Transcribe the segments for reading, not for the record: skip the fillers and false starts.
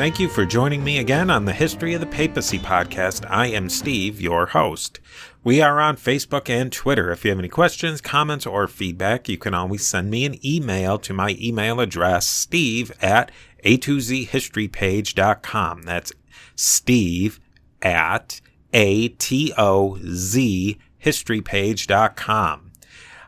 Thank you for joining me again on the History of the Papacy podcast. I am Steve, your host. We are on Facebook and Twitter. If you have any questions, comments, or feedback, you can always send me an email to my email address, steve@atozhistorypage.com. That's steve at atozhistorypage.com.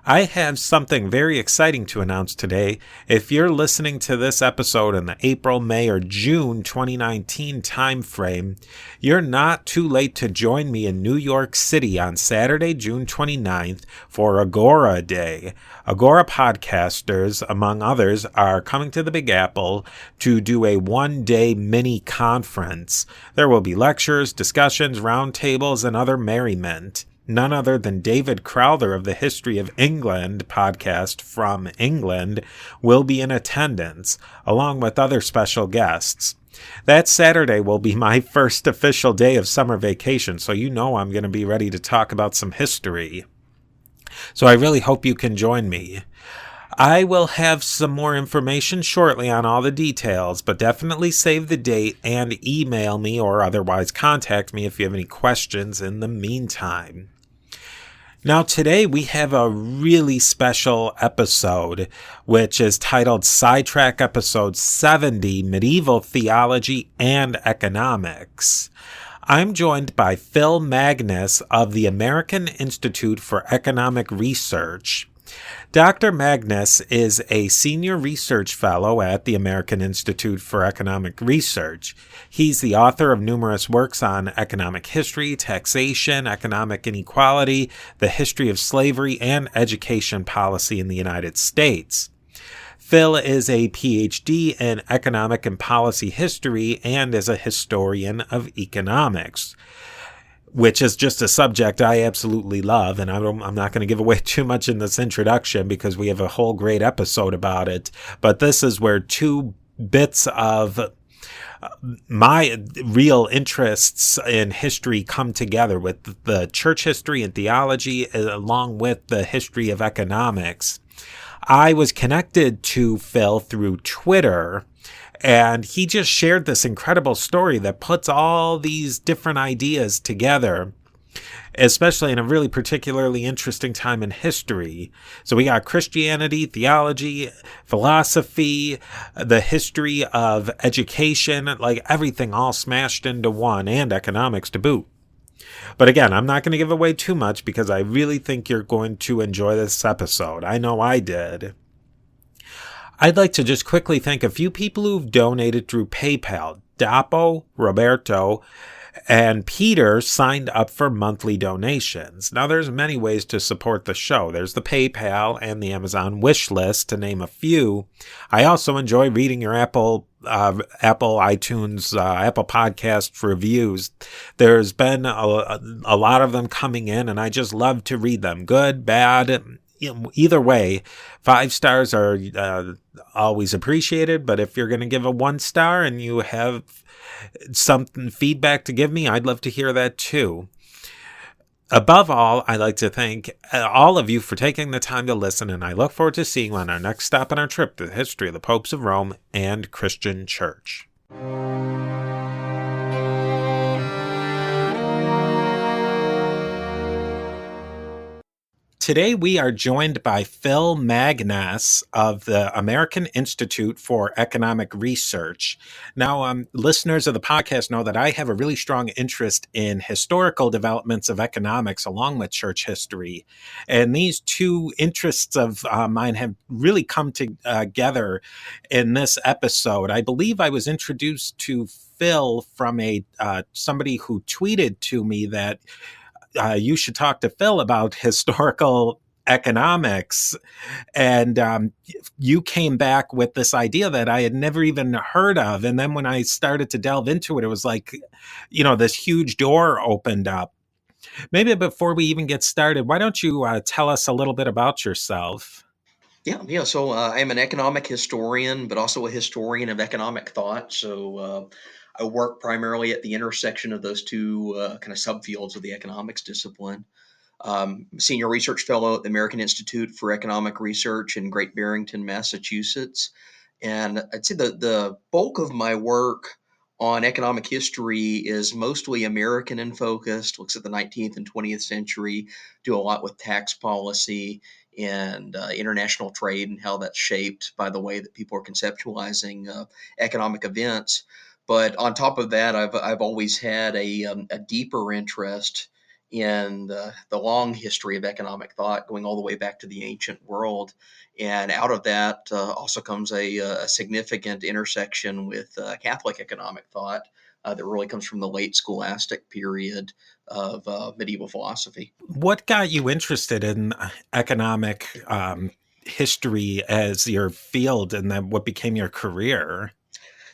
I have something very exciting to announce today. If you're listening to this episode in the April, May, or June 2019 timeframe, you're not too late to join me in New York City on Saturday, June 29th for Agora Day. Agora podcasters, among others, are coming to the Big Apple to do a one-day mini conference. There will be lectures, discussions, roundtables, and other merriment. None other than David Crowther of the History of England podcast from England will be in attendance, along with other special guests. That Saturday will be my first official day of summer vacation, so you know I'm going to be ready to talk about some history. So I really hope you can join me. I will have some more information shortly on all the details, but definitely save the date and email me or otherwise contact me if you have any questions in the meantime. Now today we have a really special episode, which is titled Sidetrack Episode 70, Medieval Theology and Economics. I'm joined by Phil Magness of the American Institute for Economic Research. Dr. Magness is a senior research fellow at the American Institute for Economic Research. He's the author of numerous works on economic history, taxation, economic inequality, the history of slavery, and education policy in the United States. Phil is a PhD in economic and policy history and is a historian of economics, which is just a subject I absolutely love, and I'm not going to give away too much in this introduction because we have a whole great episode about it, but this is where two bits of my real interests in history come together, with the church history and theology along with the history of economics. I was connected to Phil through Twitter, and he just shared this incredible story that puts all these different ideas together, especially in a really particularly interesting time in history. So we got Christianity, theology, philosophy, the history of education, like everything all smashed into one, and economics to boot. But again, I'm not going to give away too much because I really think you're going to enjoy this episode. I know I did. I'd like to just quickly thank a few people who've donated through PayPal. Dapo, Roberto, and Peter signed up for monthly donations. Now, there's many ways to support the show. There's the PayPal and the Amazon wish list, to name a few. I also enjoy reading your Apple iTunes, Apple Podcast reviews. There's been a lot of them coming in, and I just love to read them. Good, bad, either way. 5 stars are always appreciated, but if you're going to give a 1 star and you have some feedback to give me, I'd love to hear that too. Above all, I'd like to thank all of you for taking the time to listen, and I look forward to seeing you on our next stop on our trip to the history of the popes of Rome and Christian Church. Today we are joined by Phil Magness of the American Institute for Economic Research. Now, listeners of the podcast know that I have a really strong interest in historical developments of economics along with church history. And these two interests of mine have really come together in this episode. I believe I was introduced to Phil from somebody who tweeted to me that you should talk to Phil about historical economics. And you came back with this idea that I had never even heard of. And then when I started to delve into it, it was like, this huge door opened up. Maybe before we even get started, why don't you tell us a little bit about yourself? Yeah. So I'm an economic historian, but also a historian of economic thought. So I work primarily at the intersection of those two kind of subfields of the economics discipline. Senior research fellow at the American Institute for Economic Research in Great Barrington, Massachusetts. And I'd say the bulk of my work on economic history is mostly American in focus, looks at the 19th and 20th century, do a lot with tax policy and international trade and how that's shaped by the way that people are conceptualizing economic events. But on top of that, I've always had a deeper interest in the long history of economic thought, going all the way back to the ancient world. And out of that also comes a significant intersection with Catholic economic thought that really comes from the late scholastic period of medieval philosophy. What got you interested in economic history as your field, and then what became your career?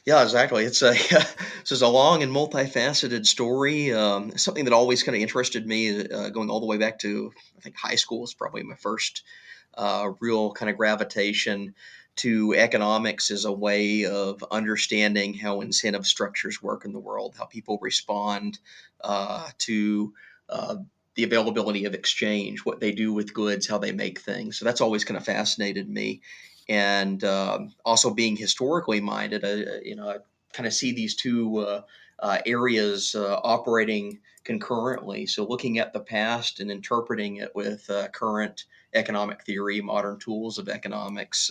Yeah, exactly. It's a this is a long and multifaceted story. Something that always kind of interested me, going all the way back to I think high school is probably my first real kind of gravitation to economics as a way of understanding how incentive structures work in the world, how people respond to the availability of exchange, what they do with goods, how they make things. So that's always kind of fascinated me. And also being historically minded, I kind of see these two areas operating concurrently. So looking at the past and interpreting it with current economic theory, modern tools of economics,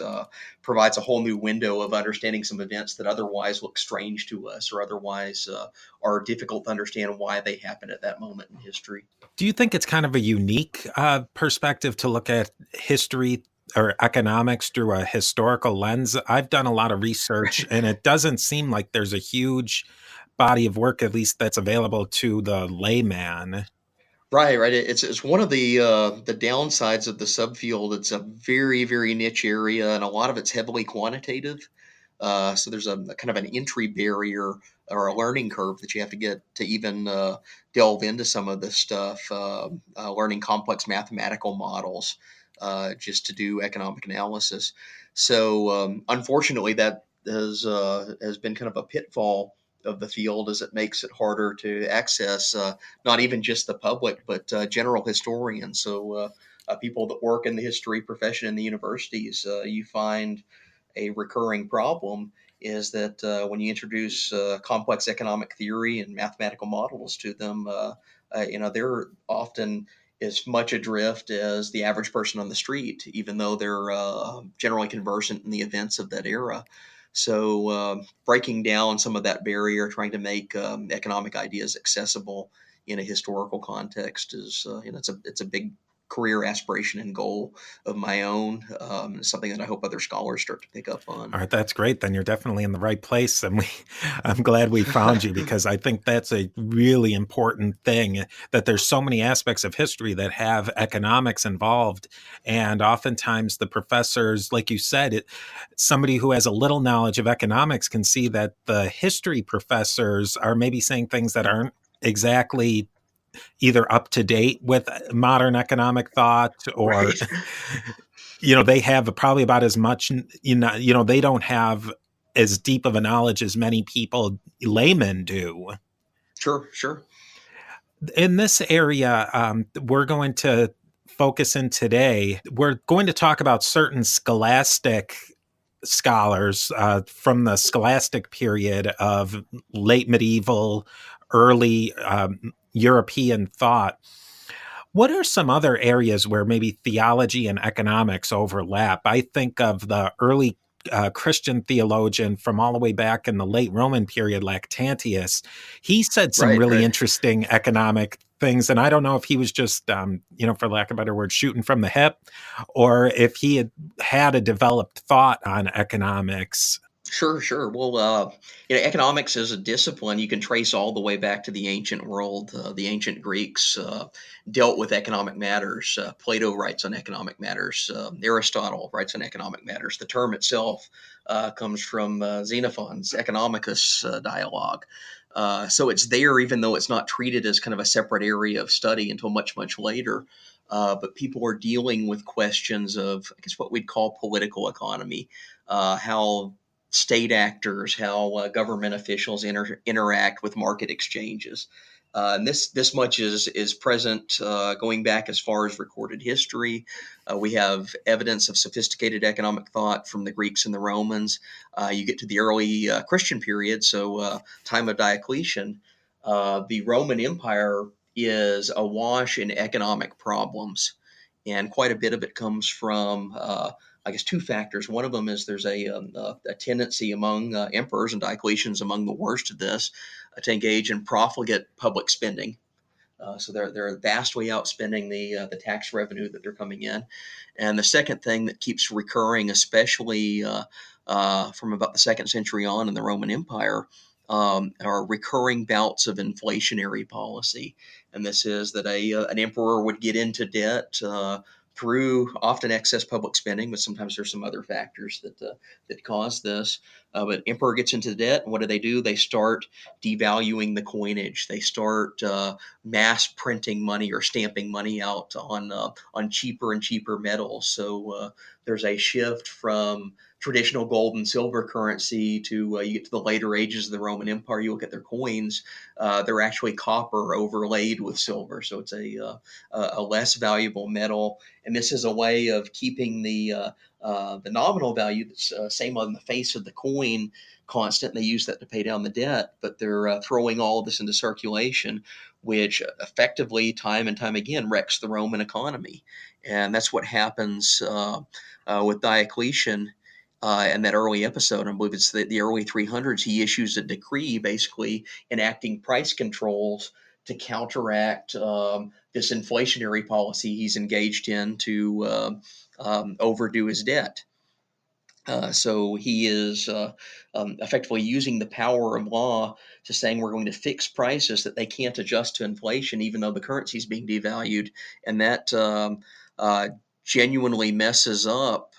provides a whole new window of understanding some events that otherwise look strange to us or otherwise are difficult to understand why they happen at that moment in history. Do you think it's kind of a unique perspective to look at history or economics through a historical lens? I've done a lot of research, and it doesn't seem like there's a huge body of work, at least that's available to the layman. Right, right. It's one of the downsides of the subfield. It's a very niche area, and a lot of it's heavily quantitative. So there's a kind of an entry barrier or a learning curve that you have to get to even delve into some of this stuff. Learning complex mathematical models just to do economic analysis. So unfortunately, that has been kind of a pitfall of the field, as it makes it harder to access not even just the public, but general historians. So people that work in the history profession in the universities, you find a recurring problem is that when you introduce complex economic theory and mathematical models to them, they're often as much adrift as the average person on the street, even though they're generally conversant in the events of that era. So, breaking down some of that barrier, trying to make economic ideas accessible in a historical context is, it's a big career aspiration and goal of my own. Something that I hope other scholars start to pick up on. All right, that's great. Then you're definitely in the right place, and I'm glad we found you because I think that's a really important thing. That there's so many aspects of history that have economics involved, and oftentimes the professors, like you said, somebody who has a little knowledge of economics can see that the history professors are maybe saying things that aren't exactly either up to date with modern economic thought, or Right. they have probably about as much, they don't have as deep of a knowledge as many people, laymen, do. Sure. Sure. In this area, we're going to focus in today. We're going to talk about certain scholastic scholars from the scholastic period of late medieval, early European thought. What are some other areas where maybe theology and economics overlap? I think of the early Christian theologian from all the way back in the late Roman period, Lactantius. He said some Right. really Right. interesting economic things, and I don't know if he was just, for lack of a better word, shooting from the hip, or if he had a developed thought on economics. Sure, sure. Well, economics as a discipline, you can trace all the way back to the ancient world. The ancient Greeks dealt with economic matters. Plato writes on economic matters. Aristotle writes on economic matters. The term itself comes from Xenophon's Economicus dialogue. So it's there, even though it's not treated as kind of a separate area of study until much later. But people are dealing with questions of, I guess, what we'd call political economy, how state actors, how government officials interact with market exchanges. And this much is present going back as far as recorded history. We have evidence of sophisticated economic thought from the Greeks and the Romans. You get to the early Christian period, so time of Diocletian. The Roman Empire is awash in economic problems, and quite a bit of it comes from, I guess, two factors. One of them is there's a tendency among emperors, and Diocletian's among the worst of this, to engage in profligate public spending. So they're vastly outspending the tax revenue that they're coming in. And the second thing that keeps recurring, especially from about the second century on in the Roman Empire, are recurring bouts of inflationary policy. And this is that an emperor would get into debt through often excess public spending, but sometimes there's some other factors that cause this. But emperor gets into debt, and what do? They start devaluing the coinage. They start mass printing money or stamping money out on cheaper and cheaper metals. So there's a shift from traditional gold and silver currency to you get to the later ages of the Roman Empire. You look at their coins; they're actually copper overlaid with silver. So it's a less valuable metal, and this is a way of keeping the nominal value that's same on the face of the coin constant. They use that to pay down the debt, but they're throwing all of this into circulation, which effectively, time and time again, wrecks the Roman economy. And that's what happens with Diocletian in that early episode. I believe it's the early 300s. He issues a decree basically enacting price controls to counteract this inflationary policy he's engaged in to overdo his debt. So he is effectively using the power of law to saying we're going to fix prices that they can't adjust to inflation, even though the currency is being devalued, and that uh, genuinely messes up.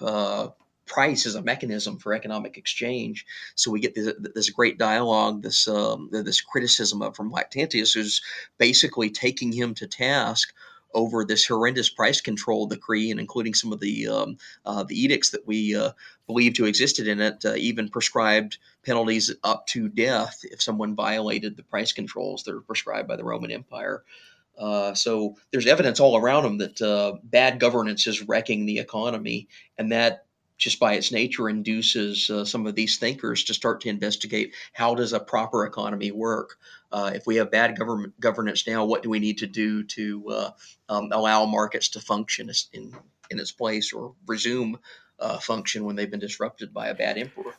Price as a mechanism for economic exchange, so we get this great dialogue, this criticism from Lactantius, who's basically taking him to task over this horrendous price control decree, and including some of the edicts that we believed to existed in it, even prescribed penalties up to death if someone violated the price controls that are prescribed by the Roman Empire. So there's evidence all around them that bad governance is wrecking the economy, and that just by its nature induces some of these thinkers to start to investigate how does a proper economy work. If we have bad governance now, what do we need to do to allow markets to function in its place, or resume function when they've been disrupted by a bad emperor?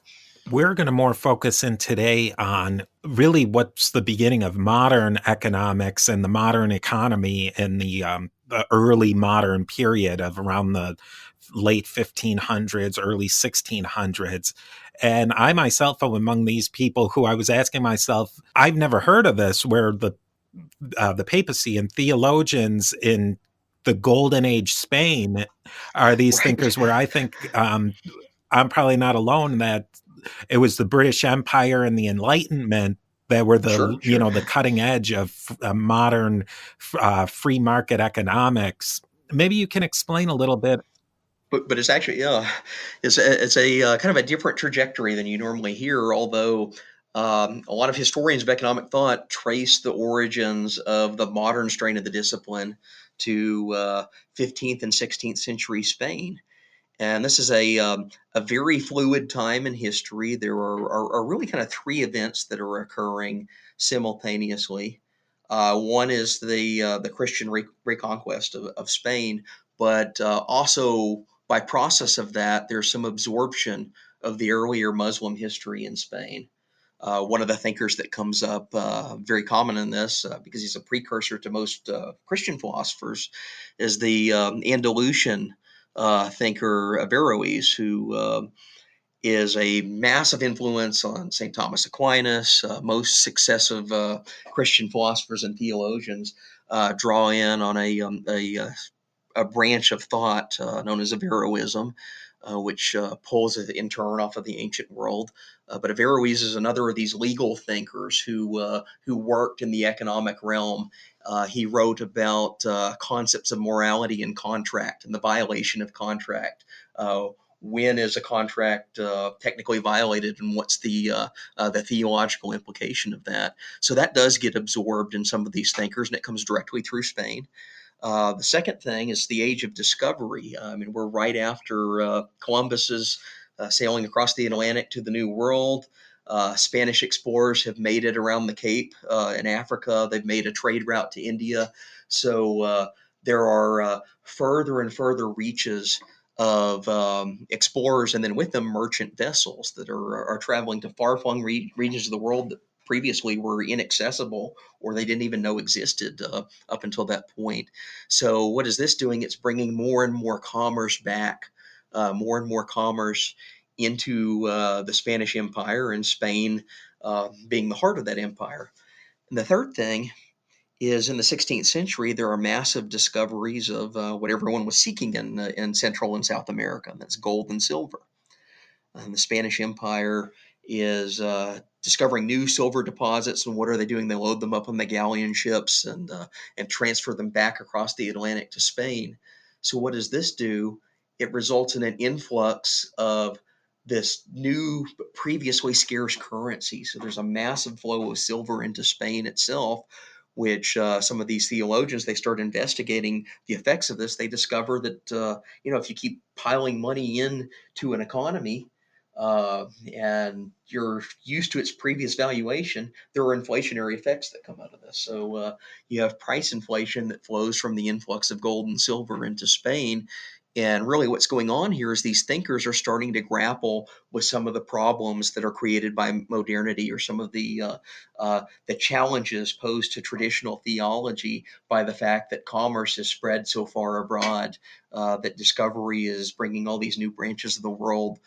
We're going to more focus in today on really what's the beginning of modern economics and the modern economy in the early modern period of around the late 1500s, early 1600s. And I myself am among these people who I was asking myself, I've never heard of this, where the papacy and theologians in the Golden Age Spain are these Right. thinkers, where I think I'm probably not alone, that it was the British Empire and the Enlightenment that were Sure, sure. the cutting edge of modern free market economics. Maybe you can explain a little bit. But it's actually, yeah, it's a kind of a different trajectory than you normally hear. Although a lot of historians of economic thought trace the origins of the modern strain of the discipline to 15th and 16th century Spain. And this is a very fluid time in history. There are really kind of three events that are occurring simultaneously. One is the Christian reconquest of Spain, but also by process of that, there's some absorption of the earlier Muslim history in Spain. One of the thinkers that comes up very common in this, because he's a precursor to most Christian philosophers, is the Andalusian thinker Averroes, who is a massive influence on St. Thomas Aquinas. Most successive Christian philosophers and theologians draw in on a branch of thought known as Averroism, which pulls it in turn off of the ancient world. But Averroes is another of these legal thinkers who worked in the economic realm. He wrote about concepts of morality and contract and the violation of contract. when is a contract technically violated, and what's the theological implication of that. So that does get absorbed in some of these thinkers, and it comes directly through Spain. The second thing is the age of discovery. I mean, we're right after Columbus's sailing across the Atlantic to the New World. Spanish explorers have made it around the Cape in Africa. They've made a trade route to India. So there are further and further reaches of explorers, and then with them merchant vessels that are traveling to far-flung regions of the world that previously were inaccessible or they didn't even know existed up until that point. So what is this doing? It's bringing more and more commerce back, more and more commerce into the Spanish Empire, and Spain being the heart of that empire. And the third thing is in the 16th century, there are massive discoveries of what everyone was seeking in Central and South America, and that's gold and silver. The Spanish Empire is discovering new silver deposits, and what are they doing? They load them up on the galleon ships and transfer them back across the Atlantic to Spain. So what does this do? It results in an influx of this new, previously scarce currency. So there's a massive flow of silver into Spain itself, which some of these theologians, they start investigating the effects of this. They discover that if you keep piling money in to an economy, and you're used to its previous valuation, there are inflationary effects that come out of this. So you have price inflation that flows from the influx of gold and silver into Spain. And really, what's going on here is these thinkers are starting to grapple with some of the problems that are created by modernity, or some of the challenges posed to traditional theology by the fact that commerce has spread so far abroad, that discovery is bringing all these new branches of the world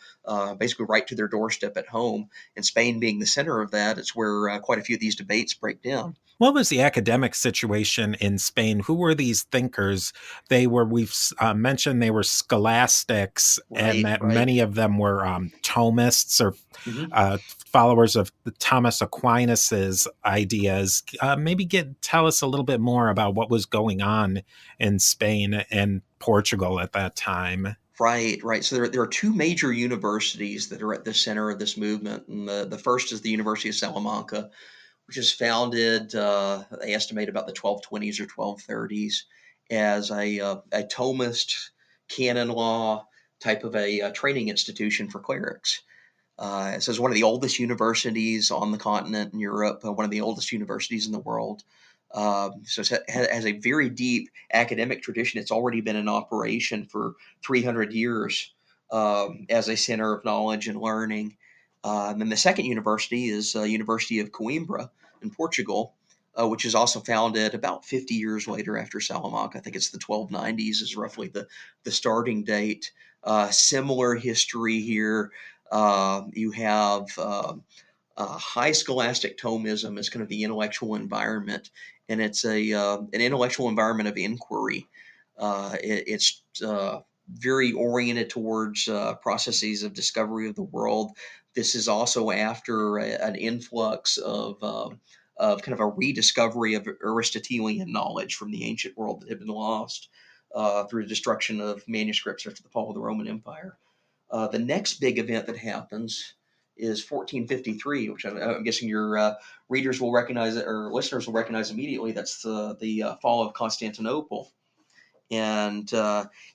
basically right to their doorstep at home. And Spain being the center of that, it's where quite a few of these debates break down. What was the academic situation in Spain? Who were these thinkers? We've mentioned they were scholastics, and Right, that right. many of them were Thomists, or hmm followers of Thomas Aquinas's ideas. Maybe tell us a little bit more about what was going on in Spain and Portugal at that time. Right, right. So there are two major universities that are at the center of this movement. And the first is the University of Salamanca, which is founded, they estimate about the 1220s or 1230s, as a Thomist canon law type of a training institution for clerics. So it's one of the oldest universities on the continent in Europe, one of the oldest universities in the world. So it has a very deep academic tradition. It's already been in operation for 300 years as a center of knowledge and learning. And then the second university is University of Coimbra in Portugal, which is also founded about 50 years later after Salamanca. I think it's the 1290s is roughly the starting date. Similar history here. You have high scholastic Thomism as kind of the intellectual environment, and it's an intellectual environment of inquiry. It's very oriented towards processes of discovery of the world. This is also after an influx of kind of a rediscovery of Aristotelian knowledge from the ancient world that had been lost through the destruction of manuscripts after the fall of the Roman Empire. The next big event that happens is 1453, which I'm guessing your readers will recognize it, or listeners will recognize immediately. That's the fall of Constantinople. And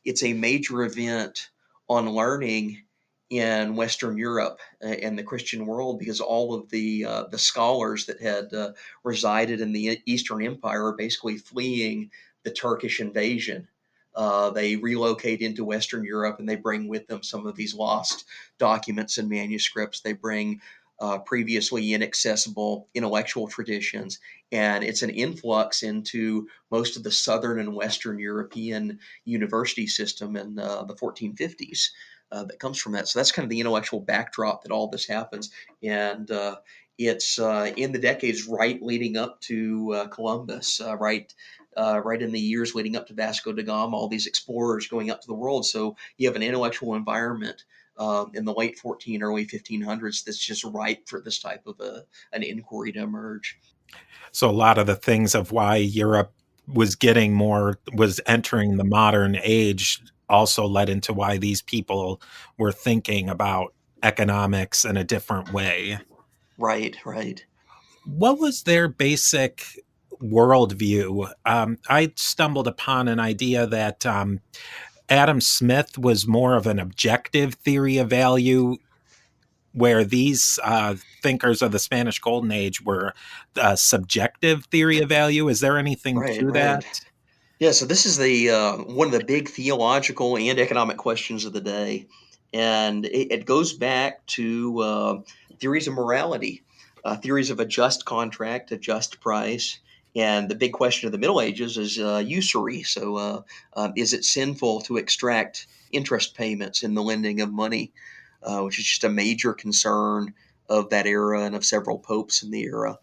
it's a major event on learning in Western Europe and the Christian world, because all of the scholars that had resided in the Eastern Empire are basically fleeing the Turkish invasion. They relocate into Western Europe, and they bring with them some of these lost documents and manuscripts. They bring previously inaccessible intellectual traditions, and it's an influx into most of the Southern and Western European university system in the 1450s. That comes from that. So that's kind of the intellectual backdrop that all this happens. And it's in the decades right leading up to Columbus, right in the years leading up to Vasco da Gama, all these explorers going out to the world. So you have an intellectual environment in the late 14, early 1500s that's just ripe for this type of an inquiry to emerge. So a lot of the things of why Europe was entering the modern age also led into why these people were thinking about economics in a different way. Right, right. What was their basic worldview? I stumbled upon an idea that Adam Smith was more of an objective theory of value, where these thinkers of the Spanish Golden Age were a subjective theory of value. Is there anything Right, to right. that? Yeah, so this is the one of the big theological and economic questions of the day, and it goes back to theories of morality, theories of a just contract, a just price, and the big question of the Middle Ages is usury. So, is it sinful to extract interest payments in the lending of money, which is just a major concern of that era and of several popes in the era.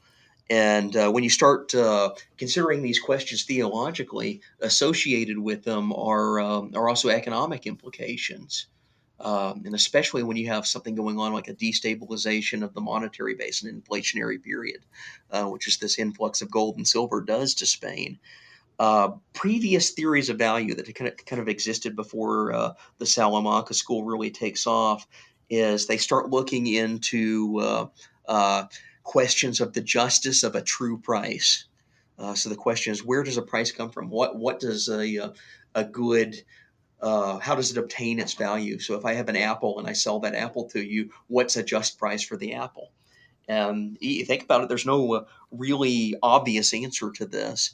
And when you start considering these questions theologically, associated with them are also economic implications. And especially when you have something going on like a destabilization of the monetary base, an inflationary period, which is this influx of gold and silver does to Spain. Previous theories of value that kind of existed before the Salamanca school really takes off is they start looking into uh, questions of the justice of a true price. So the question is, where does a price come from? What does a good how does it obtain its value? So if I have an apple and I sell that apple to you, what's a just price for the apple? And you think about it, there's no really obvious answer to this.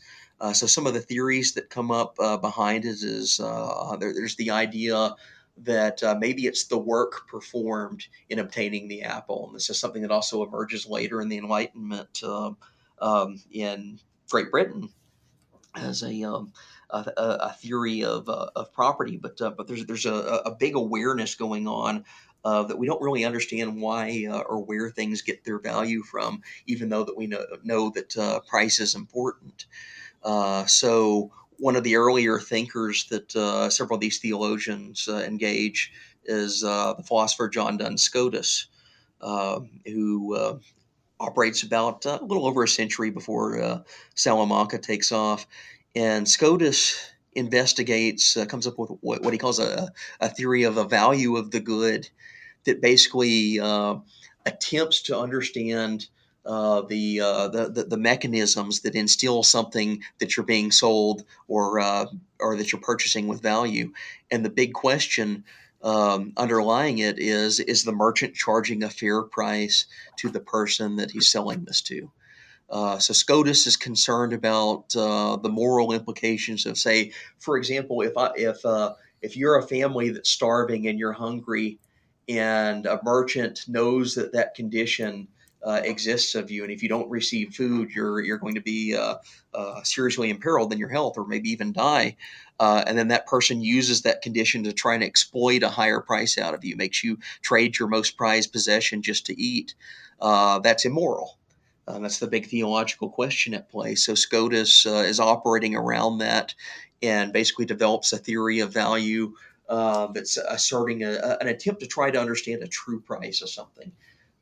So some of the theories that come up behind it is there's the idea that maybe it's the work performed in obtaining the apple. And this is something that also emerges later in the Enlightenment in Great Britain as a theory of property, but there's a big awareness going on that we don't really understand why or where things get their value from, even though that we know that price is important. So one of the earlier thinkers that several of these theologians engage is the philosopher John Duns Scotus, who operates about a little over a century before Salamanca takes off. And Scotus investigates, comes up with what he calls a theory of a value of the good that basically attempts to understand the mechanisms that instill something that you're being sold or that you're purchasing with value. And the big question underlying it is the merchant charging a fair price to the person that he's selling this to? So Scotus is concerned about the moral implications of, say, for example, if you're a family that's starving and you're hungry, and a merchant knows that that condition exists of you, and if you don't receive food, you're going to be seriously imperiled in your health, or maybe even die. And then that person uses that condition to try and exploit a higher price out of you, makes you trade your most prized possession just to eat. That's immoral. That's the big theological question at play. So Scotus is operating around that and basically develops a theory of value that's asserting an attempt to try to understand a true price of something.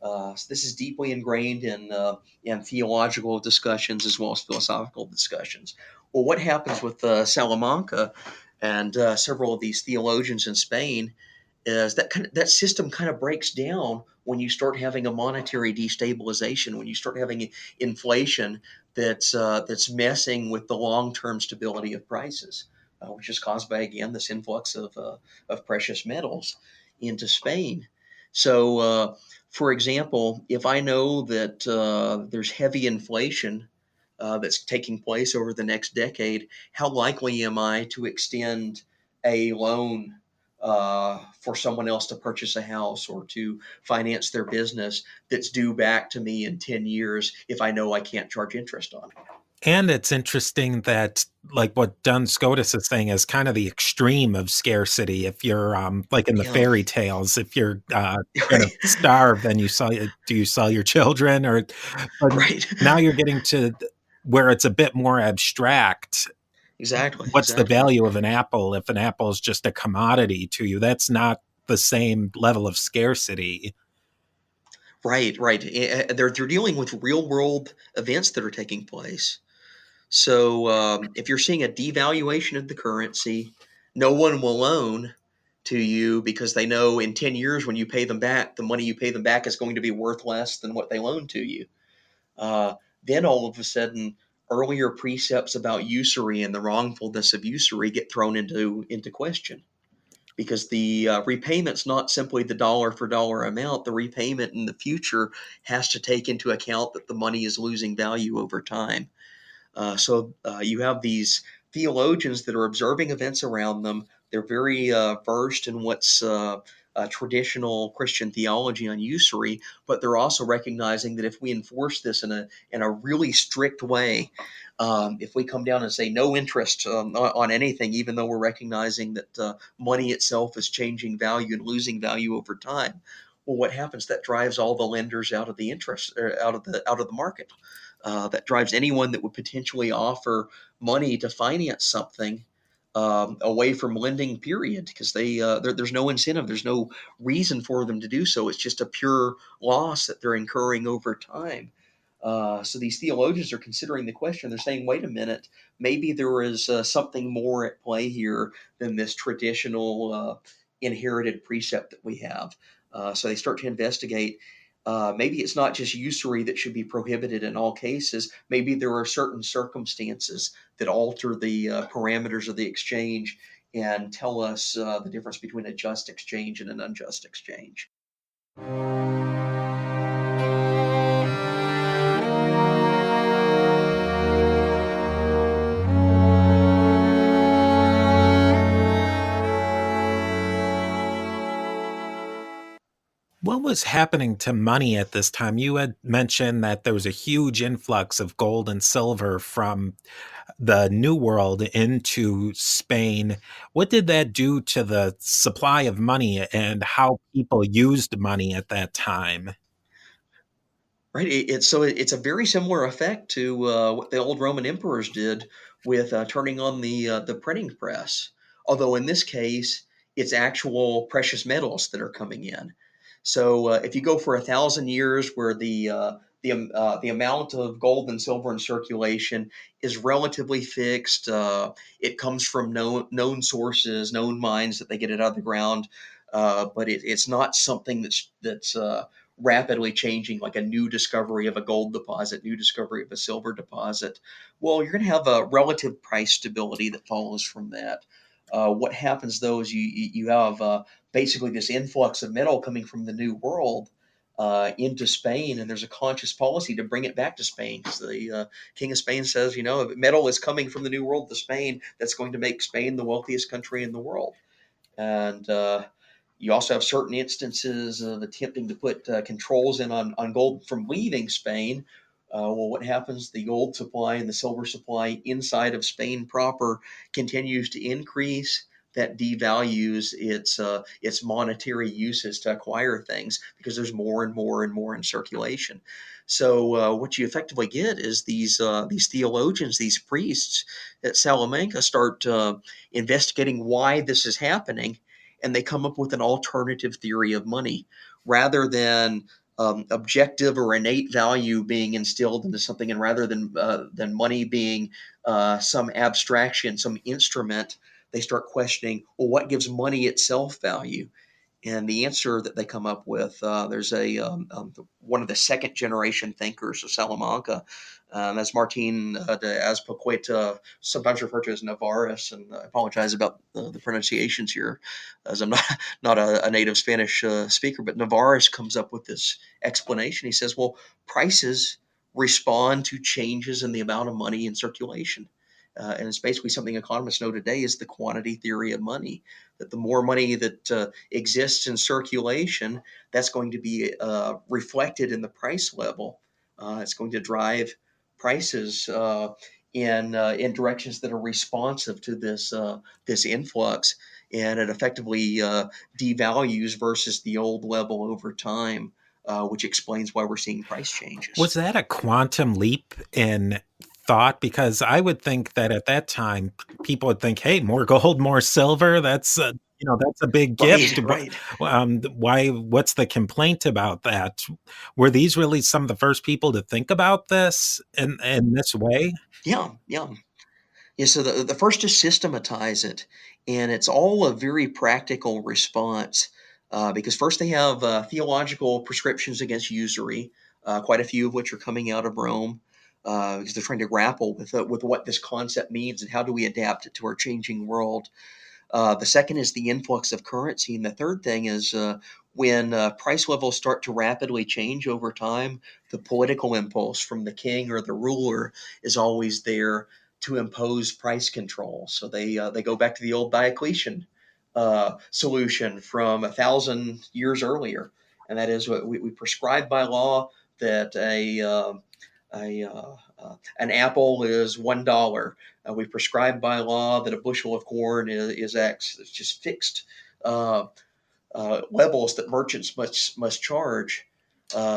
So this is deeply ingrained in theological discussions as well as philosophical discussions. Well, what happens with Salamanca and several of these theologians in Spain is that system kind of breaks down when you start having a monetary destabilization, when you start having inflation that's messing with the long term stability of prices, which is caused by again this influx of precious metals into Spain. So, for example, if I know that there's heavy inflation that's taking place over the next decade, how likely am I to extend a loan for someone else to purchase a house or to finance their business that's due back to me in 10 years if I know I can't charge interest on it? And it's interesting that, like what Duns Scotus is saying, is kind of the extreme of scarcity. If you're like in the Yeah, fairy tales, if you're going to right, starve, then do you sell your children? Or but right. now you're getting to where it's a bit more abstract. Exactly, What's the exactly. value of an apple if an apple is just a commodity to you? That's not the same level of scarcity. Right, right. They're dealing with real world events that are taking place. So if you're seeing a devaluation of the currency, No one will loan to you because they know in 10 years when you pay them back, the money you pay them back is going to be worth less than what they loaned to you. Uh, then all of a sudden, earlier precepts about usury and the wrongfulness of usury get thrown into question because the repayment's not simply the dollar for dollar amount. The repayment in the future has to take into account that the money is losing value over time. So you have these theologians that are observing events around them. They're very versed in what's traditional Christian theology on usury, but they're also recognizing that if we enforce this in a really strict way, if we come down and say no interest on anything, even though we're recognizing that money itself is changing value and losing value over time, well, what happens? That drives all the lenders out of the interest, or out of the market. That drives anyone that would potentially offer money to finance something away from lending. Period, because there's no incentive, there's no reason for them to do so. It's just a pure loss that they're incurring over time. So these theologians are considering the question. They're saying, wait a minute, maybe there is something more at play here than this traditional inherited precept that we have. So they start to investigate. Maybe it's not just usury that should be prohibited in all cases. Maybe there are certain circumstances that alter the parameters of the exchange and tell us the difference between a just exchange and an unjust exchange. What was happening to money at this time? You had mentioned that there was a huge influx of gold and silver from the New World into Spain. What did that do to the supply of money and how people used money at that time? Right. It's a very similar effect to what the old Roman emperors did with turning on the printing press. Although in this case, it's actual precious metals that are coming in. So if you go for 1,000 years, where the amount of gold and silver in circulation is relatively fixed, it comes from known sources, known mines that they get it out of the ground, but it's not something that's rapidly changing, like a new discovery of a gold deposit, new discovery of a silver deposit. Well, you're going to have a relative price stability that follows from that. What happens though is you have basically this influx of metal coming from the New World into Spain, and there's a conscious policy to bring it back to Spain because the King of Spain says, if metal is coming from the New World to Spain, that's going to make Spain the wealthiest country in the world. And you also have certain instances of attempting to put controls in on gold from leaving Spain. Well, what happens? The gold supply and the silver supply inside of Spain proper continues to increase. That devalues its monetary uses to acquire things because there's more and more and more in circulation. So what you effectively get is these theologians, these priests at Salamanca start investigating why this is happening, and they come up with an alternative theory of money rather than objective or innate value being instilled into something, and rather than money being some abstraction, some instrument. They start questioning, well, what gives money itself value? And the answer that they come up with, there's one of the second generation thinkers of Salamanca, that's Martin de Azpilicueta, sometimes referred to as Navarres, and I apologize about the pronunciations here, as I'm not a native Spanish speaker. But Navarres comes up with this explanation. He says, well, prices respond to changes in the amount of money in circulation. And it's basically something economists know today is the quantity theory of money, that the more money that exists in circulation, that's going to be reflected in the price level. It's going to drive prices in directions that are responsive to this influx, and it effectively devalues versus the old level over time, which explains why we're seeing price changes. Was that a quantum leap in thought? Because I would think that at that time, people would think, "Hey, more gold, more silver. That's a big Right, gift. right. Why? What's the complaint about that?" Were these really some of the first people to think about this in this way? Yeah, yeah. Yeah, so the first is systematize it, and it's all a very practical response because first they have theological prescriptions against usury, quite a few of which are coming out of Rome because they're trying to grapple with what this concept means and how do we adapt it to our changing world. The second is the influx of currency. And the third thing is when price levels start to rapidly change over time, the political impulse from the king or the ruler is always there to impose price control. So they go back to the old Diocletian solution from 1,000 years earlier, and that is what we prescribe by law that an apple is $1. We prescribe by law that a bushel of corn is X. It's just fixed uh, levels that merchants must charge.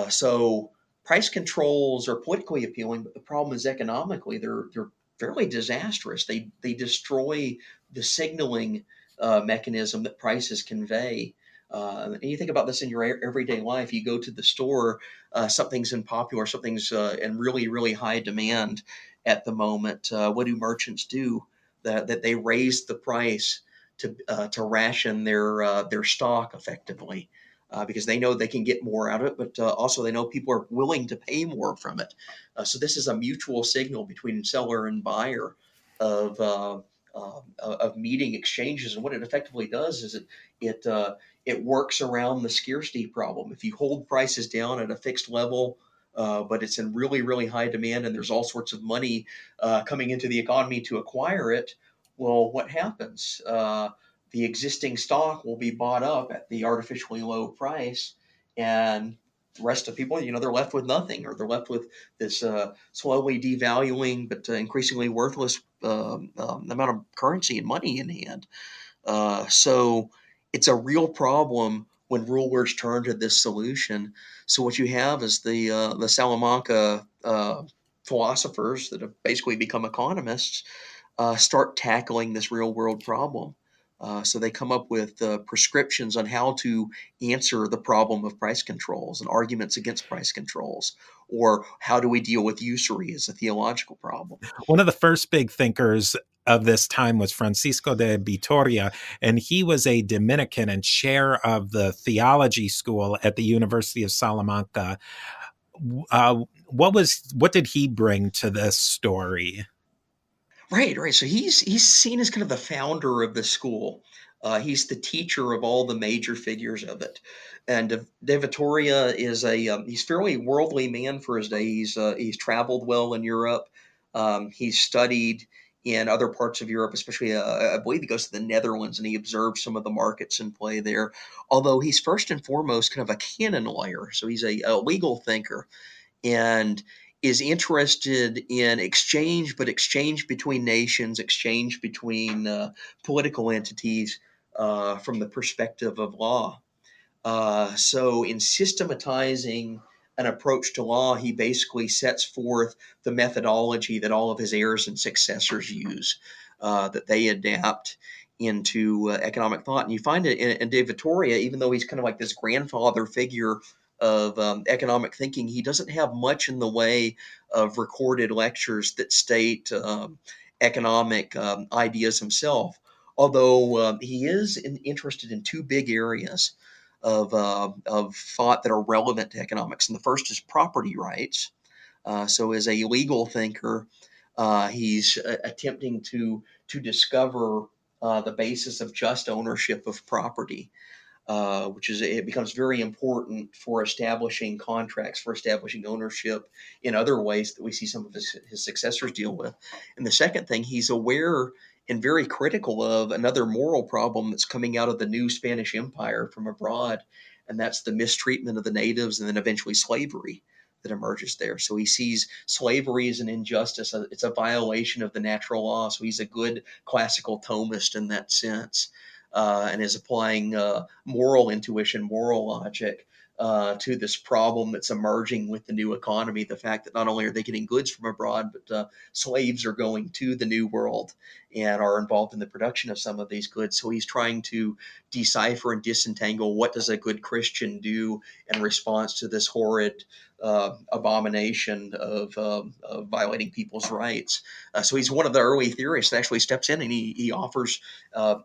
So price controls are politically appealing, but the problem is economically they're fairly disastrous. They destroy the signaling mechanism that prices convey. And you think about this in your everyday life. You go to the store, something's in popular, something's in really high demand at the moment. What do merchants do? That they raise the price to ration their stock effectively because they know they can get more out of it, but also they know people are willing to pay more from it. So this is a mutual signal between seller and buyer of of meeting exchanges, and what it effectively does is it works around the scarcity problem. If you hold prices down at a fixed level. But it's in really high demand, and there's all sorts of money coming into the economy to acquire it. Well, what happens? The existing stock will be bought up at the artificially low price, and the rest of people, they're left with nothing, or they're left with this slowly devaluing but increasingly worthless amount of currency and money in hand. So it's a real problem when rulers turn to this solution. So what you have is the Salamanca philosophers that have basically become economists start tackling this real world problem. So they come up with prescriptions on how to answer the problem of price controls and arguments against price controls, or how do we deal with usury as a theological problem. One of the first big thinkers of this time was Francisco de Vitoria, and he was a Dominican and chair of the theology school at the University of Salamanca. What did he bring to this story? Right, right. So he's seen as kind of the founder of the school. He's the teacher of all the major figures of it, and De Vittoria is he's fairly worldly man for his day. He's traveled well in Europe. He's studied in other parts of Europe, especially I believe he goes to the Netherlands and he observes some of the markets in play there. Although he's first and foremost kind of a canon lawyer, so he's a legal thinker and is interested in exchange, but exchange between nations, exchange between political entities from the perspective of law. So, in systematizing an approach to law, he basically sets forth the methodology that all of his heirs and successors use, that they adapt into economic thought. And you find it in De Vittoria, even though he's kind of like this grandfather figure of economic thinking, he doesn't have much in the way of recorded lectures that state economic ideas himself. Although he is interested in two big areas of thought that are relevant to economics. And the first is property rights. So, as a legal thinker, he's attempting to discover the basis of just ownership of property, which is it becomes very important for establishing contracts, for establishing ownership in other ways that we see some of his successors deal with. And the second thing, he's aware and very critical of another moral problem that's coming out of the new Spanish Empire from abroad, and that's the mistreatment of the natives and then eventually slavery that emerges there. So he sees slavery as an injustice. It's a violation of the natural law. So he's a good classical Thomist in that sense, and is applying moral intuition, moral logic to this problem that's emerging with the new economy. The fact that not only are they getting goods from abroad, but slaves are going to the New World and are involved in the production of some of these goods. So he's trying to decipher and disentangle what does a good Christian do in response to this horrid abomination of violating people's rights. So he's one of the early theorists that actually steps in and he offers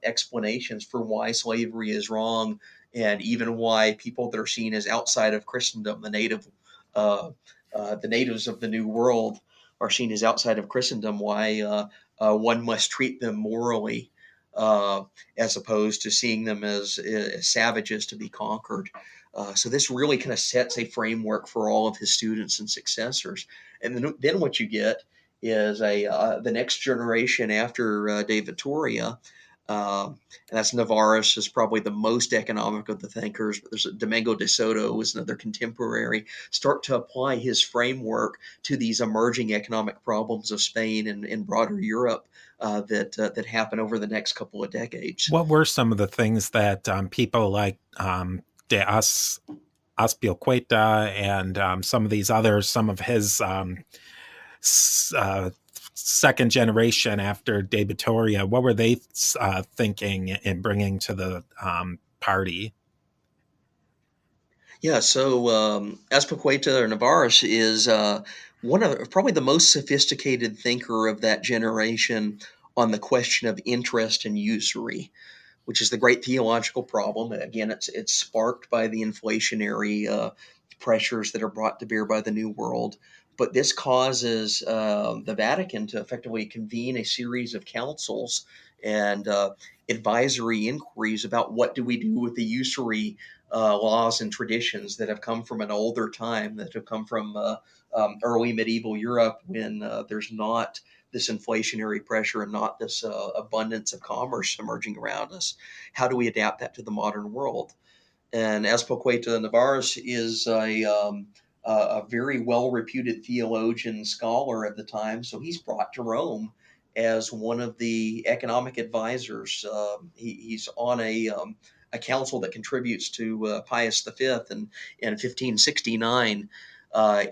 explanations for why slavery is wrong, and even why people that are seen as outside of Christendom, uh, the natives of the New World, are seen as outside of Christendom. Why one must treat them morally, as opposed to seeing them as savages to be conquered. So this really kind of sets a framework for all of his students and successors. And then what you get is the next generation after De Vittoria, and that's Navarrus is probably the most economic of the thinkers. But there's Domingo de Soto is another contemporary. Start to apply his framework to these emerging economic problems of Spain and broader Europe that happen over the next couple of decades. What were some of the things that people like De Aspilcueta and some of these others, some of his second generation after De Vittoria, what were they thinking and bringing to the party? Yeah, so Azpilicueta or Navarros is one of probably the most sophisticated thinker of that generation on the question of interest and usury, which is the great theological problem. Again, it's sparked by the inflationary pressures that are brought to bear by the New World. But this causes the Vatican to effectively convene a series of councils and advisory inquiries about what do we do with the usury laws and traditions that have come from an older time, that have come from early medieval Europe, when there's not this inflationary pressure and not this abundance of commerce emerging around us. How do we adapt that to the modern world? And Azpilicueta Navarros is a very well reputed theologian scholar at the time. So he's brought to Rome as one of the economic advisors. He's on a council that contributes to Pius V, and in 1569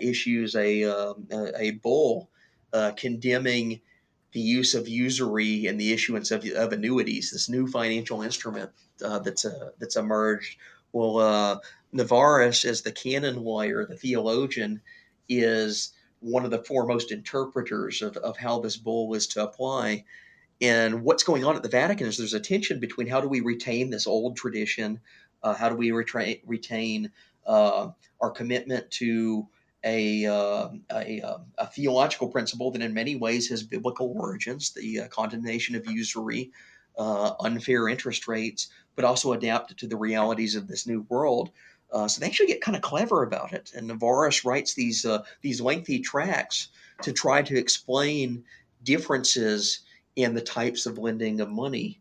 issues a bull condemning the use of usury and the issuance of annuities, this new financial instrument that's emerged. Well, Navarrus, as the canon lawyer, the theologian, is one of the foremost interpreters of how this bull is to apply. And what's going on at the Vatican is there's a tension between how do we retain this old tradition, how do we retain our commitment to a theological principle that in many ways has biblical origins, the condemnation of usury, unfair interest rates, but also adapt it to the realities of this new world. So they actually get kind of clever about it. And Navarrus writes these lengthy tracts to try to explain differences in the types of lending of money,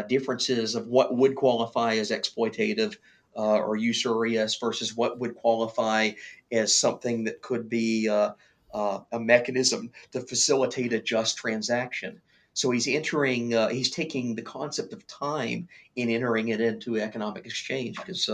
differences of what would qualify as exploitative or usurious versus what would qualify as something that could be a mechanism to facilitate a just transaction. So he's taking the concept of time and entering it into economic exchange, because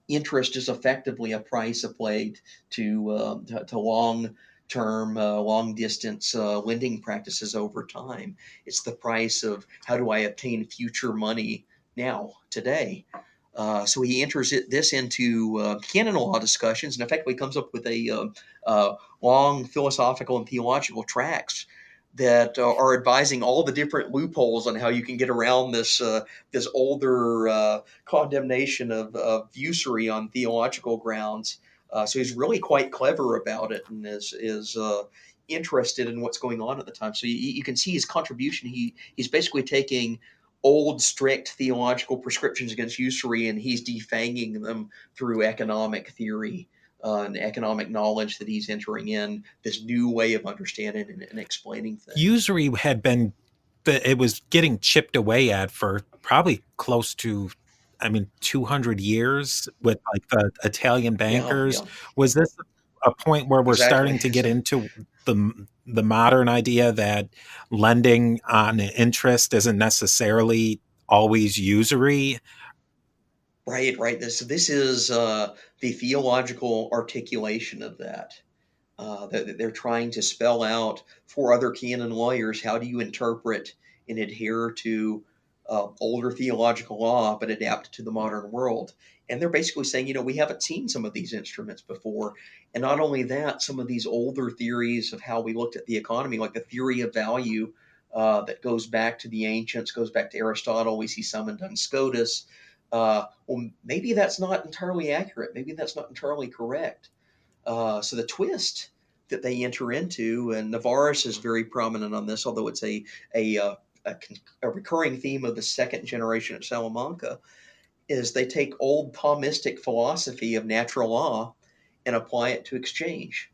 interest is effectively a price applied to long term, long distance lending practices over time. It's the price of how do I obtain future money now, today. So he enters this into canon law discussions and effectively comes up with a long philosophical and theological tracts that are advising all the different loopholes on how you can get around this older condemnation of usury on theological grounds. So he's really quite clever about it, and is interested in what's going on at the time. So you can see his contribution. He's basically taking old strict theological prescriptions against usury, and he's defanging them through economic theory and economic knowledge that he's entering in this new way of understanding and explaining things. Usury had been, it was getting chipped away at for probably close to, I mean, 200 years with like the Italian Yeah, bankers. yeah, Was this a point where we're exactly. starting to get So into the modern idea that lending on interest isn't necessarily always usury? Right, right. This is the theological articulation of that. That they're trying to spell out for other canon lawyers, how do you interpret and adhere to older theological law but adapt it to the modern world. And they're basically saying, we haven't seen some of these instruments before. And not only that, some of these older theories of how we looked at the economy, like the theory of value, that goes back to the ancients, goes back to Aristotle. We see some in Duns Scotus. Well, maybe that's not entirely accurate. Maybe that's not entirely correct. So the twist that they enter into, and Navarus is very prominent on this, although it's a, uh, a recurring theme of the second generation at Salamanca, is they take old Thomistic philosophy of natural law and apply it to exchange.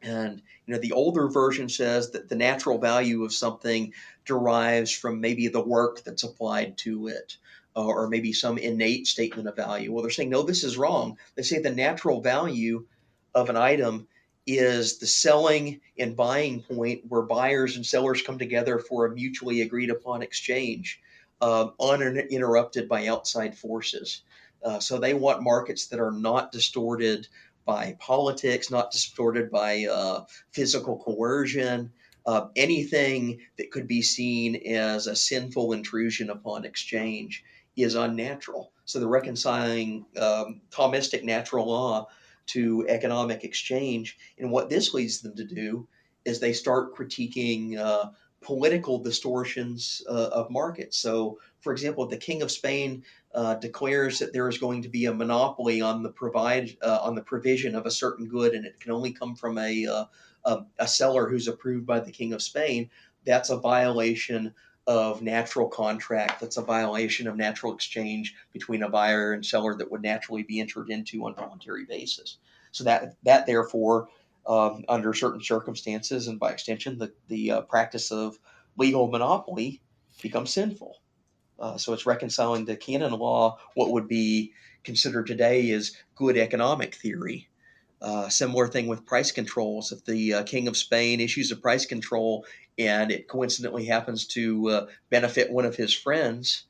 And the older version says that the natural value of something derives from maybe the work that's applied to it, or maybe some innate statement of value. Well, they're saying, no, this is wrong. They say the natural value of an item is the selling and buying point where buyers and sellers come together for a mutually agreed upon exchange, uninterrupted by outside forces. So they want markets that are not distorted by politics, not distorted by physical coercion, anything that could be seen as a sinful intrusion upon exchange is unnatural. So the reconciling Thomistic natural law to economic exchange, and what this leads them to do is they start critiquing political distortions of markets. So, for example, the King of Spain declares that there is going to be a monopoly on the provision of a certain good, and it can only come from a seller who's approved by the King of Spain. That's a violation of natural contract. That's a violation of natural exchange between a buyer and seller that would naturally be entered into on a voluntary basis. So that therefore, under certain circumstances, and by extension, the practice of legal monopoly becomes sinful. So it's reconciling the canon law, what would be considered today as good economic theory. Similar thing with price controls. If the King of Spain issues a price control and it coincidentally happens to benefit one of his friends,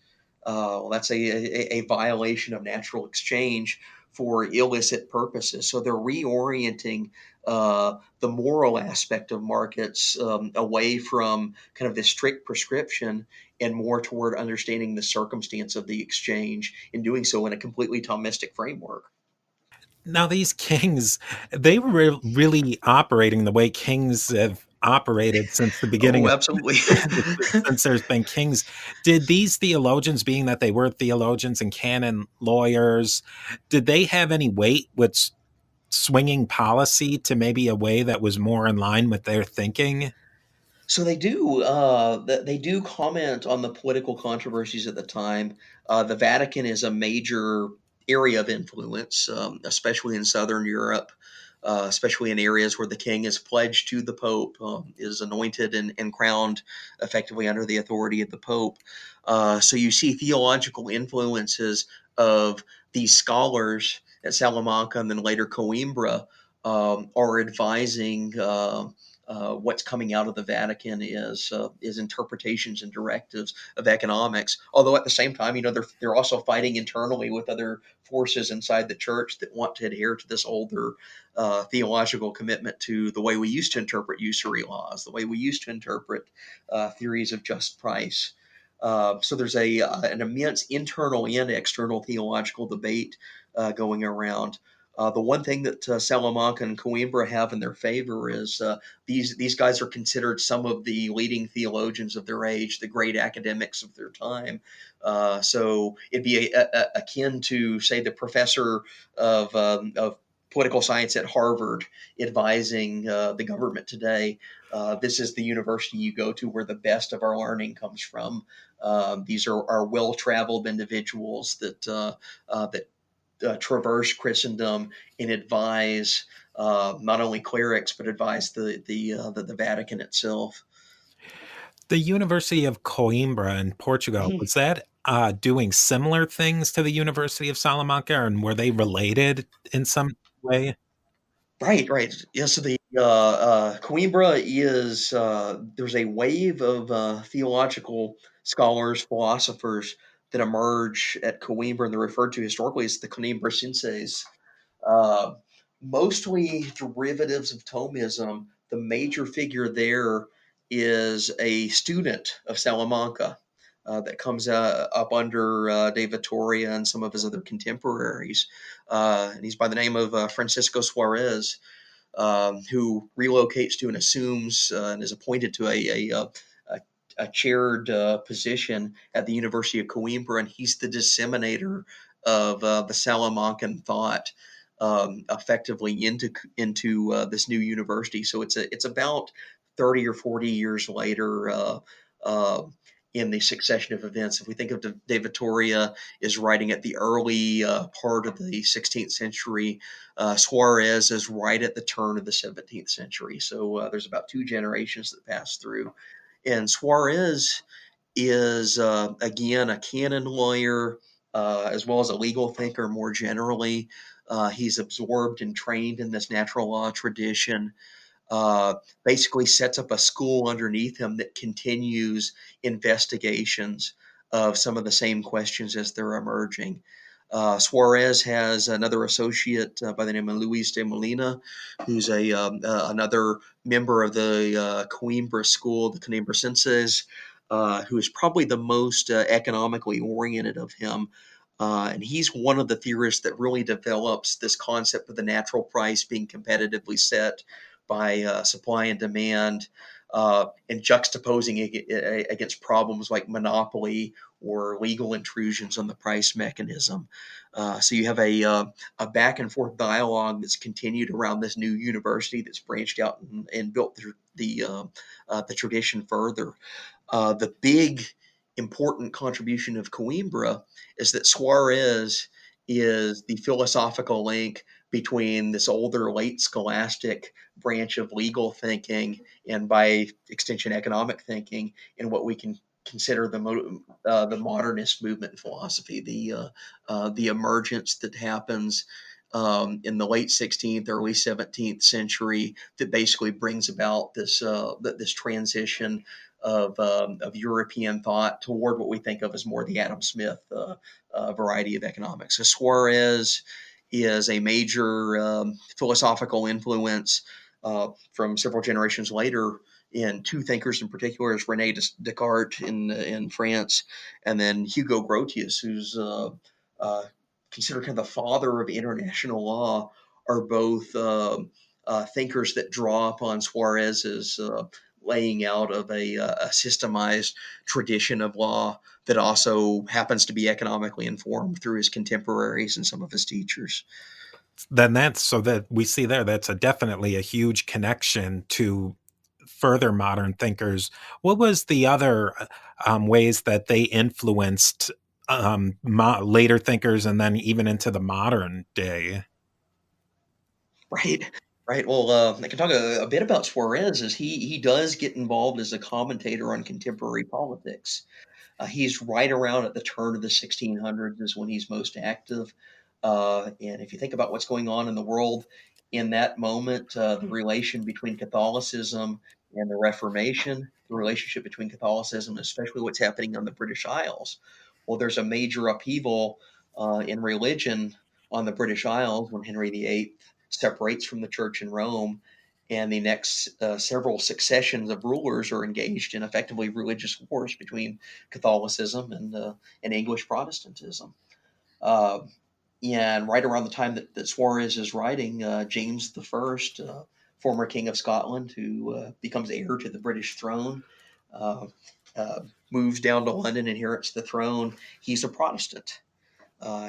well, that's a violation of natural exchange for illicit purposes. So they're reorienting the moral aspect of markets away from kind of this strict prescription and more toward understanding the circumstance of the exchange, and doing so in a completely Thomistic framework. Now, these kings, they were really operating the way kings have operated since the beginning Oh, of absolutely. since there's been kings. Did these theologians, being that they were theologians and canon lawyers, did they have any weight with swinging policy to maybe a way that was more in line with their thinking? So they do. They do comment on the political controversies at the time. The Vatican is a major area of influence, especially in Southern Europe, especially in areas where the king is pledged to the Pope, is anointed and crowned effectively under the authority of the Pope. So you see theological influences of these scholars at Salamanca and then later Coimbra are advising. What's coming out of the Vatican is interpretations and directives of economics. Although at the same time, they're also fighting internally with other forces inside the church that want to adhere to this older theological commitment to the way we used to interpret usury laws, the way we used to interpret theories of just price. So there's an immense internal and external theological debate going around. The one thing that Salamanca and Coimbra have in their favor is these guys are considered some of the leading theologians of their age, the great academics of their time. So it'd be akin to, say, the professor of political science at Harvard advising the government today. This is the university you go to where the best of our learning comes from. These are well-traveled individuals that traverse Christendom and advise not only clerics but advise the Vatican itself. The University of Coimbra in Portugal, was that doing similar things to the University of Salamanca, and were they related in some way? Right, right. Yeah, so the Coimbra is there's a wave of theological scholars, philosophers that emerge at Coimbra and they're referred to historically as the Coimbrenses. Uh, Mostly derivatives of Thomism. The major figure there is a student of Salamanca that comes up under de Vitoria and some of his other contemporaries. And he's by the name of Francisco Suarez, who relocates to and assumes and is appointed to a chaired position at the University of Coimbra, and he's the disseminator of the Salamancan thought effectively into this new university. So it's about 30 or 40 years later. Uh, in the succession of events, if we think of De Vitoria is writing at the early part of the 16th century, Suarez is right at the turn of the 17th century. So there's about two generations that pass through. And Suarez is, again, a canon lawyer as well as a legal thinker more generally. He's absorbed and trained in this natural law tradition, uh, basically sets up a school underneath him that continues investigations of some of the same questions as they're emerging. Suarez has another associate by the name of Luis de Molina, who's another member of the Coimbra school, the Coimbrenses, who is probably the most economically oriented of him. And he's one of the theorists that really develops this concept of the natural price being competitively set by supply and demand, and juxtaposing it against problems like monopoly or legal intrusions on the price mechanism. So you have a back and forth dialogue that's continued around this new university that's branched out and built the tradition further. The big important contribution of Coimbra is that Suarez is the philosophical link between this older late scholastic branch of legal thinking and by extension economic thinking and what we can consider the modernist movement in philosophy, the emergence that happens in the late 16th, early 17th century that basically brings about this transition of European thought toward what we think of as more the Adam Smith variety of economics. So Suarez is a major philosophical influence from several generations later in two thinkers in particular, is Rene Descartes in France, and then Hugo Grotius, who's uh, considered kind of the father of international law, are both thinkers that draw upon Suarez's laying out of a systemized tradition of law that also happens to be economically informed through his contemporaries and some of his teachers. Then that's so that we see there, that's definitely a huge connection to further modern thinkers. What was the other ways that they influenced later thinkers and then even into the modern day? Right. Right. Well, I can talk a bit about Suarez. As he does get involved as a commentator on contemporary politics. He's right around at the turn of the 1600s is when he's most active. And if you think about what's going on in the world in that moment, the relation between Catholicism and the Reformation, the relationship between Catholicism, especially what's happening on the British Isles. Well, there's a major upheaval in religion on the British Isles when Henry VIII separates from the church in Rome, and the next several successions of rulers are engaged in effectively religious wars between Catholicism and English Protestantism. Uh, and right around the time that Suarez is writing, James the First, former King of Scotland, who becomes heir to the British throne, uh, uh, moves down to London, inherits the throne. He's a Protestant.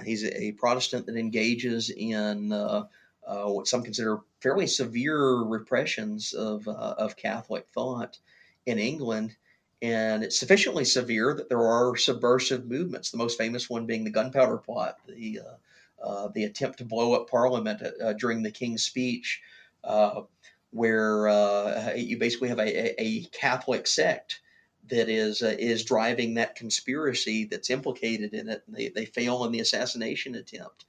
He's a Protestant that engages in what some consider fairly severe repressions of Catholic thought in England. And it's sufficiently severe that there are subversive movements, the most famous one being the Gunpowder Plot, the attempt to blow up Parliament during the King's speech, uh, where you basically have a Catholic sect that is driving that conspiracy that's implicated in it. And they fail in the assassination attempt.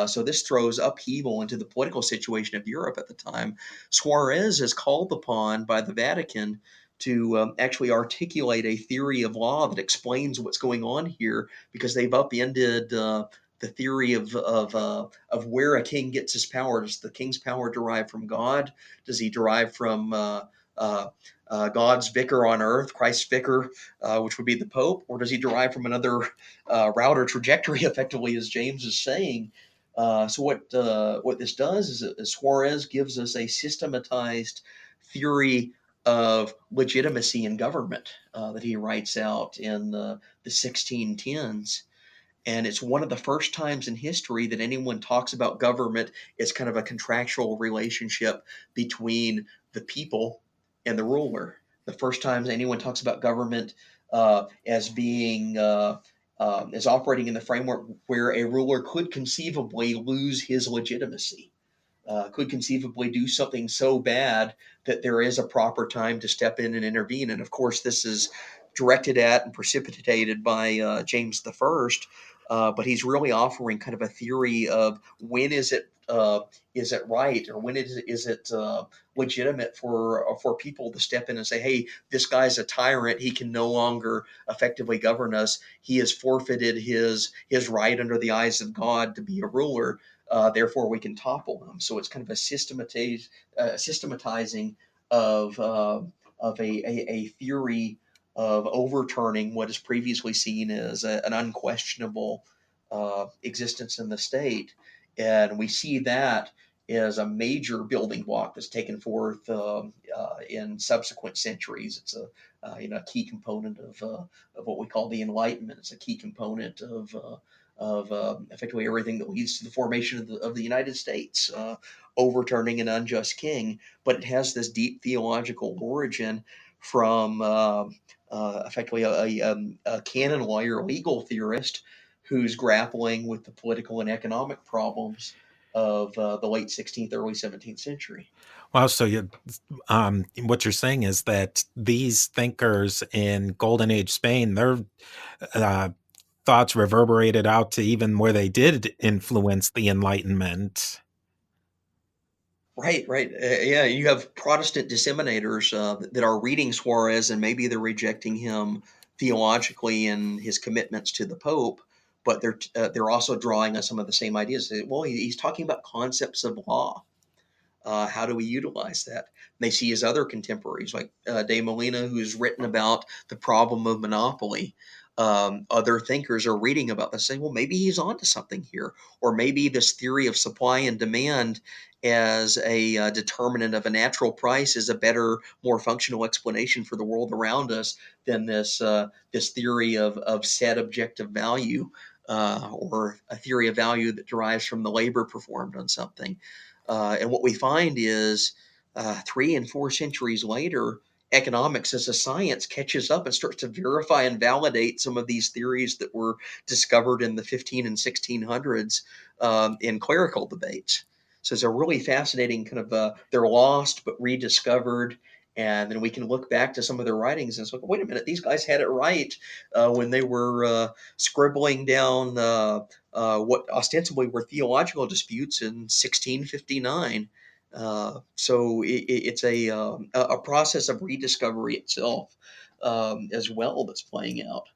So this throws upheaval into the political situation of Europe at the time. Suarez is called upon by the Vatican to actually articulate a theory of law that explains what's going on here, because they've upended the theory of where a king gets his power. Does the king's power derive from God? Does he derive from uh, God's vicar on earth, Christ's vicar, which would be the Pope, or does he derive from another route or trajectory, effectively, as James is saying? So what this does is Suarez gives us a systematized theory of legitimacy in government that he writes out in the 1610s. And it's one of the first times in history that anyone talks about government as kind of a contractual relationship between the people and the ruler. The first time anyone talks about government as being as operating in the framework where a ruler could conceivably lose his legitimacy, could conceivably do something so bad that there is a proper time to step in and intervene. And of course, this is directed at and precipitated by James the First, but he's really offering kind of a theory of when is it right, or when is it legitimate for people to step in and say, hey, this guy's a tyrant. He can no longer effectively govern us. He has forfeited his right under the eyes of God to be a ruler. Therefore, we can topple them. So it's kind of a systematizing of a theory of overturning what is previously seen as an unquestionable existence in the state. And we see that as a major building block that's taken forth in subsequent centuries. It's a key component of what we call the Enlightenment. It's a key component of effectively everything that leads to the formation of the United States, overturning an unjust king. But it has this deep theological origin from effectively a canon lawyer, legal theorist, who's grappling with the political and economic problems of the late 16th, early 17th century. Wow. So what you're saying is that these thinkers in Golden Age Spain, their uh, thoughts reverberated out to even where they did influence the Enlightenment. Right, right. Yeah, you have Protestant disseminators that are reading Suarez, and maybe they're rejecting him theologically and his commitments to the Pope, but they're also drawing on some of the same ideas. Well, he's talking about concepts of law. How do we utilize that? And they see his other contemporaries, like De Molina, who's written about the problem of monopoly. Other thinkers are reading about this, saying, well, maybe he's onto something here. Or maybe this theory of supply and demand as a determinant of a natural price is a better, more functional explanation for the world around us than this theory of set objective value, or a theory of value that derives from the labor performed on something. And what we find is 3 and 4 centuries later, economics as a science catches up and starts to verify and validate some of these theories that were discovered in the 15 and 1600s in clerical debates. So it's a really fascinating kind of they're lost but rediscovered. And then we can look back to some of their writings and say, wait a minute, these guys had it right when they were scribbling down what ostensibly were theological disputes in 1659. So it's a process of rediscovery itself as well that's playing out.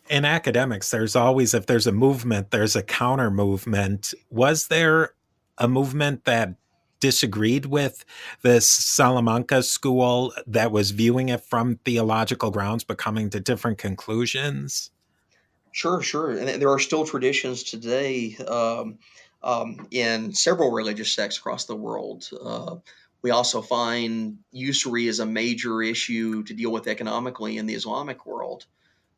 In academics, there's always, if there's a movement, there's a counter movement. Was there a movement that disagreed with this Salamanca school that was viewing it from theological grounds but coming to different conclusions? Sure, sure. And there are still traditions today in several religious sects across the world. We also find usury as a major issue to deal with economically in the Islamic world.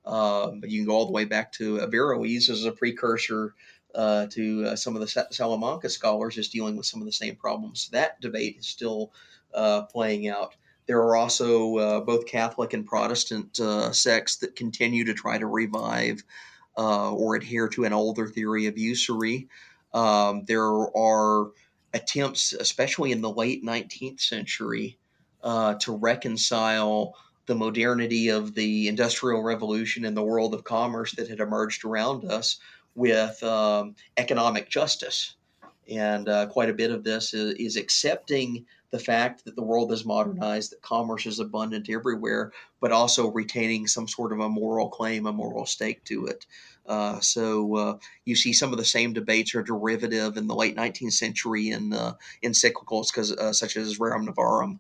But you can go all the way back to Averroes as a precursor to some of the Salamanca scholars is dealing with some of the same problems. That debate is still playing out. There are also both Catholic and Protestant sects that continue to try to revive or adhere to an older theory of usury. There are attempts, especially in the late 19th century, to reconcile the modernity of the Industrial Revolution and the world of commerce that had emerged around us with economic justice. And quite a bit of this is accepting the fact that the world is modernized, that commerce is abundant everywhere, but also retaining some sort of a moral claim, a moral stake to it. So you see some of the same debates are derivative in the late 19th century in encyclicals, because such as Rerum Novarum.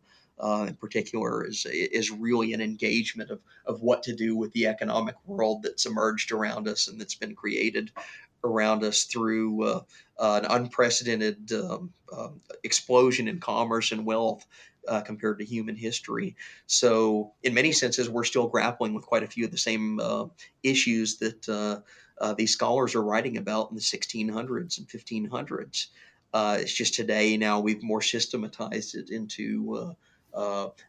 In particular, is really an engagement of what to do with the economic world that's emerged around us and that's been created around us through an unprecedented explosion in commerce and wealth compared to human history. So, in many senses, we're still grappling with quite a few of the same issues that these scholars are writing about in the 1600s and 1500s. It's just today now we've more systematized it into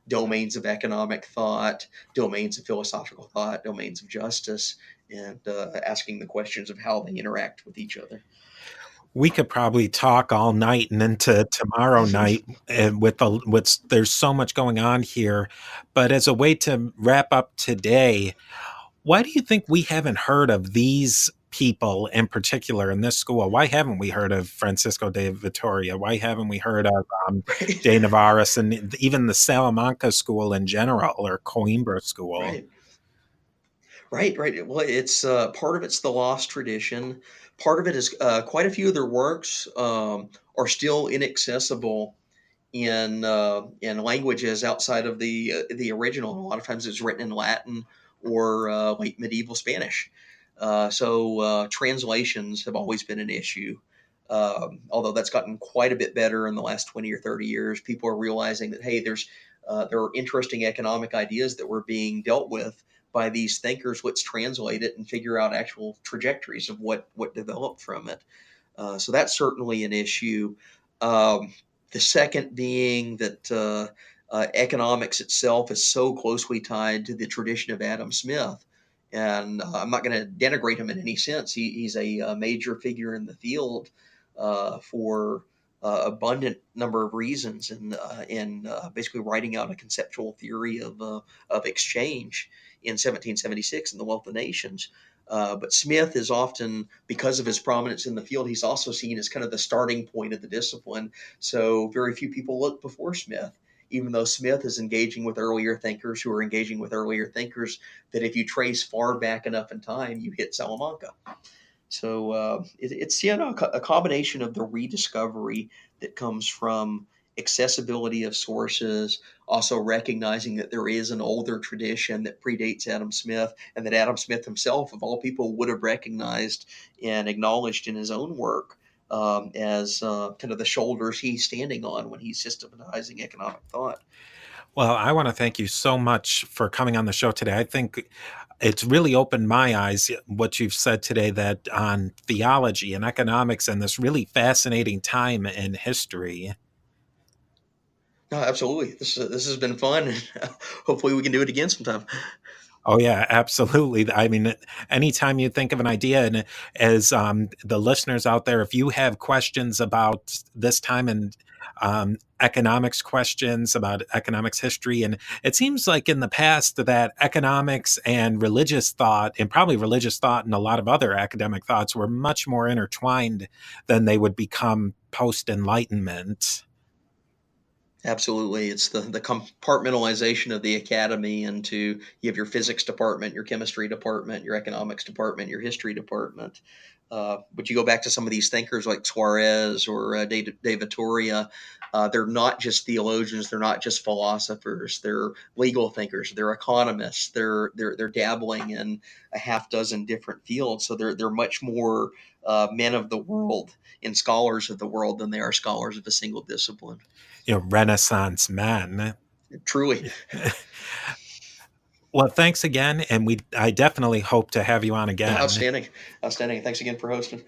domains of economic thought, domains of philosophical thought, domains of justice, and asking the questions of how they interact with each other. We could probably talk all night and into tomorrow night, and with there's so much going on here. But as a way to wrap up today, why do you think we haven't heard of these people in particular in this school? Why haven't we heard of Francisco de Vitoria? Why haven't we heard of Right. de Navarras and even the Salamanca school in general, or Coimbra school? Right. Right, right. Well, it's part of it's the lost tradition. Part of it is quite a few of their works are still inaccessible in languages outside of the original. A lot of times it's written in Latin or late medieval Spanish. So translations have always been an issue. Although that's gotten quite a bit better in the last 20 or 30 years, people are realizing that hey, there are interesting economic ideas that were being dealt with by these thinkers. Let's translate it and figure out actual trajectories of what developed from it. So that's certainly an issue. The second being that economics itself is so closely tied to the tradition of Adam Smith. And I'm not going to denigrate him in any sense. He's a major figure in the field for abundant number of reasons, and basically writing out a conceptual theory of exchange in 1776 in the Wealth of Nations. But Smith is often, because of his prominence in the field, he's also seen as kind of the starting point of the discipline. So very few people look before Smith, even though Smith is engaging with earlier thinkers who are engaging with earlier thinkers, that if you trace far back enough in time, you hit Salamanca. So it's a combination of the rediscovery that comes from accessibility of sources, also recognizing that there is an older tradition that predates Adam Smith, and that Adam Smith himself, of all people, would have recognized and acknowledged in his own work as kind of the shoulders he's standing on when he's systematizing economic thought. Well, I want to thank you so much for coming on the show today. I think it's really opened my eyes what you've said today, that on theology and economics and this really fascinating time in history. No, absolutely. This has been fun, and hopefully we can do it again sometime. Oh yeah, absolutely. I mean, anytime you think of an idea, and as the listeners out there, if you have questions about this time and economics, questions about economics history, and it seems like in the past that economics and religious thought, and probably religious thought and a lot of other academic thoughts, were much more intertwined than they would become post Enlightenment. Absolutely. It's the compartmentalization of the academy into you have your physics department, your chemistry department, your economics department, your history department. But you go back to some of these thinkers like Suarez or De Vittoria, they're not just theologians, they're not just philosophers, they're legal thinkers, they're economists, they're dabbling in a half dozen different fields. So they're much more men of the world and scholars of the world than they are scholars of a single discipline. Renaissance man. Truly. Well, thanks again, and I definitely hope to have you on again. Outstanding. Outstanding. Thanks again for hosting.